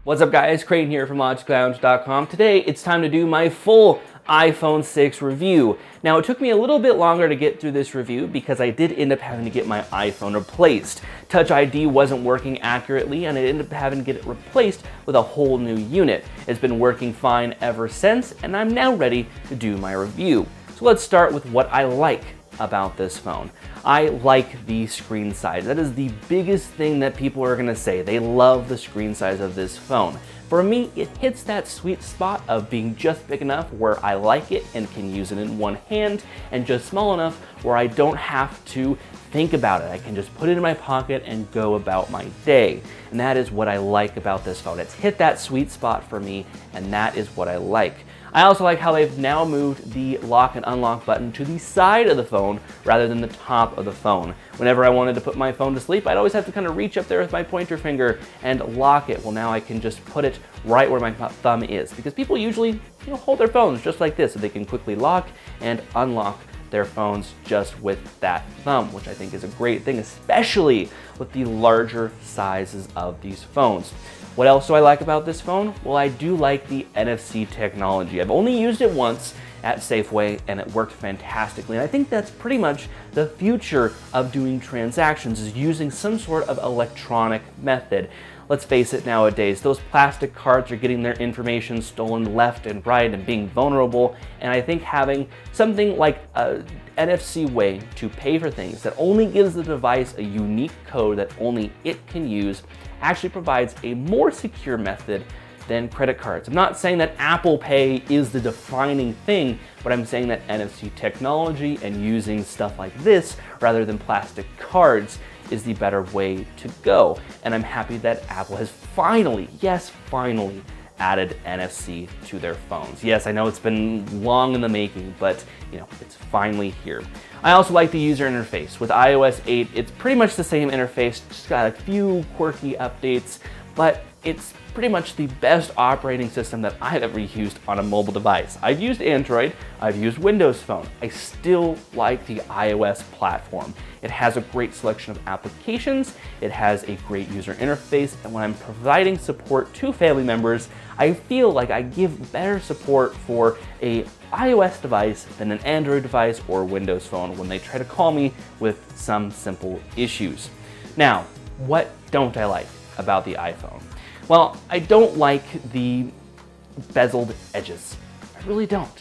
What's up guys, Creighton here from LogicLounge.com. Today it's time to do my full iPhone 6 review. Now it took me a little bit longer to get through this review because I did end up having to get my iPhone replaced. Touch ID wasn't working accurately and I ended up having to get it replaced with a whole new unit. It's been working fine ever since and I'm now ready to do my review. So let's start with what I like about this phone. I like the screen size. That is the biggest thing that people are gonna say. They love the screen size of this phone. For me, it hits that sweet spot of being just big enough where I like it and can use it in one hand, and just small enough where I don't have to think about it. I can just put it in my pocket and go about my day. And that is what I like about this phone. It's hit that sweet spot for me, and that is what I like. I also like how they've now moved the lock and unlock button to the side of the phone rather than the top of the phone. Whenever I wanted to put my phone to sleep, I'd always have to kind of reach up there with my pointer finger and lock it. Well, now I can just put it right where my thumb is, because people usually hold their phones just like this so they can quickly lock and unlock their phones just with that thumb, which I think is a great thing, especially with the larger sizes of these phones. What else do I like about this phone? Well, I do like the NFC technology. I've only used it once at Safeway and it worked fantastically. And I think that's pretty much the future of doing transactions, is using some sort of electronic method. Let's face it, nowadays, those plastic cards are getting their information stolen left and right and being vulnerable. And I think having something like a NFC way to pay for things that only gives the device a unique code that only it can use actually provides a more secure method than credit cards. I'm not saying that Apple Pay is the defining thing, but I'm saying that NFC technology and using stuff like this rather than plastic cards is the better way to go. And I'm happy that Apple has finally, yes, finally, added NFC to their phones. Yes, I know it's been long in the making, but it's finally here. I also like the user interface. With iOS 8, it's pretty much the same interface, just got a few quirky updates, but it's pretty much the best operating system that I've ever used on a mobile device. I've used Android, I've used Windows Phone. I still like the iOS platform. It has a great selection of applications, it has a great user interface, and when I'm providing support to family members, I feel like I give better support for a iOS device than an Android device or Windows Phone when they try to call me with some simple issues. Now, what don't I like about the iPhone? Well, I don't like the bezeled edges. I really don't.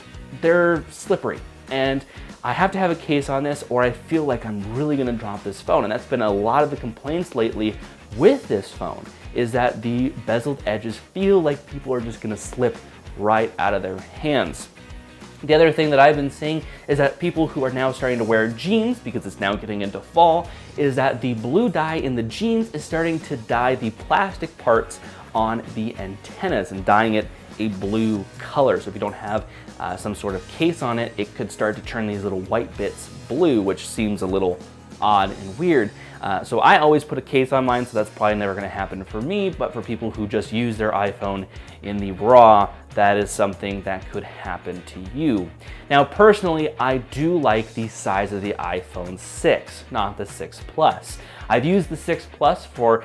They're slippery, and I have to have a case on this or I feel like I'm really gonna drop this phone. And that's been a lot of the complaints lately with this phone, is that the bezeled edges feel like people are just gonna slip right out of their hands. The other thing that I've been seeing is that people who are now starting to wear jeans, because it's now getting into fall, is that the blue dye in the jeans is starting to dye the plastic parts on the antennas and dyeing it a blue color. So if you don't have some sort of case on it, it could start to turn these little white bits blue, which seems a little odd and weird. So I always put a case on mine, so that's probably never gonna happen for me, but for people who just use their iPhone in the raw, that is something that could happen to you. Now, personally, I do like the size of the iPhone 6, not the 6 Plus. I've used the 6 Plus for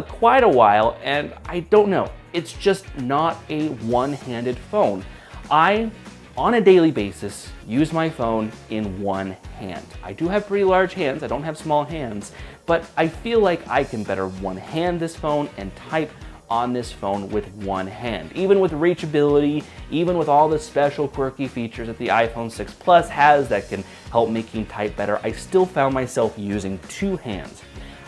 quite a while, and I don't know, it's just not a one-handed phone. I, on a daily basis, use my phone in one hand. I do have pretty large hands, I don't have small hands, but I feel like I can better one-hand this phone and type on this phone with one hand. Even with reachability, even with all the special quirky features that the iPhone 6 Plus has that can help making type better, I still found myself using two hands.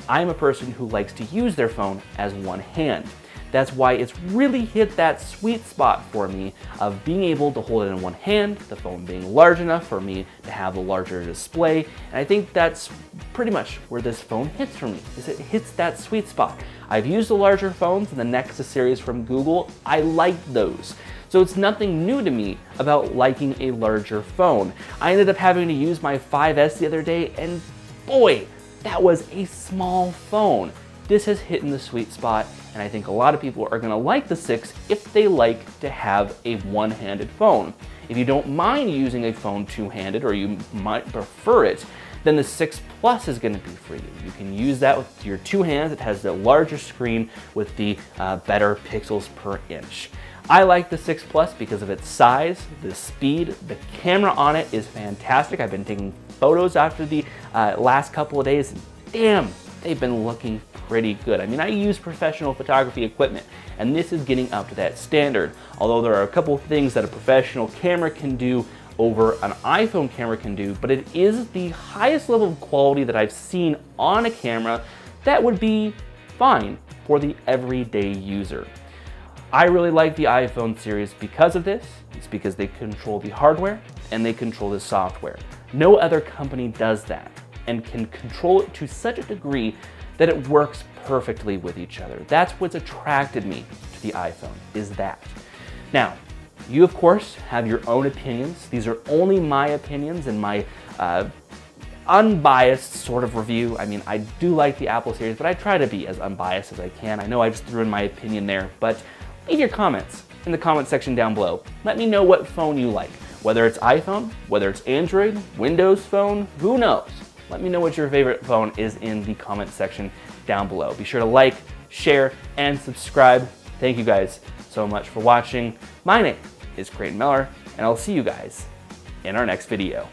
I'm a person who likes to use their phone as one hand. That's why it's really hit that sweet spot for me of being able to hold it in one hand, the phone being large enough for me to have a larger display. And I think that's pretty much where this phone hits for me, is it hits that sweet spot. I've used the larger phones in the Nexus series from Google. I like those. So it's nothing new to me about liking a larger phone. I ended up having to use my 5S the other day, and boy, that was a small phone. This has hit in the sweet spot, and I think a lot of people are gonna like the 6 if they like to have a one-handed phone. If you don't mind using a phone two-handed, or you might prefer it, then the 6 Plus is going to be for you. You can use that with your two hands. It has the larger screen with the better pixels per inch. I like the 6 Plus because of its size, the speed, the camera on it is fantastic. I've been taking photos after the last couple of days, and damn, they've been looking pretty good. I mean, I use professional photography equipment, and this is getting up to that standard. Although there are a couple of things that a professional camera can do over an iPhone camera can do, but it is the highest level of quality that I've seen on a camera that would be fine for the everyday user. I really like the iPhone series because of this. It's because they control the hardware and they control the software. No other company does that and can control it to such a degree that it works perfectly with each other. That's what's attracted me to the iPhone, is that. Now, you of course have your own opinions. These are only my opinions and my unbiased sort of review. I mean, I do like the Apple series, but I try to be as unbiased as I can. I know I just threw in my opinion there, but leave your comments in the comment section down below. Let me know what phone you like, whether it's iPhone, whether it's Android, Windows Phone, who knows? Let me know what your favorite phone is in the comment section down below. Be sure to like, share, and subscribe. Thank you guys so much for watching. My name is Creighton Miller, and I'll see you guys in our next video.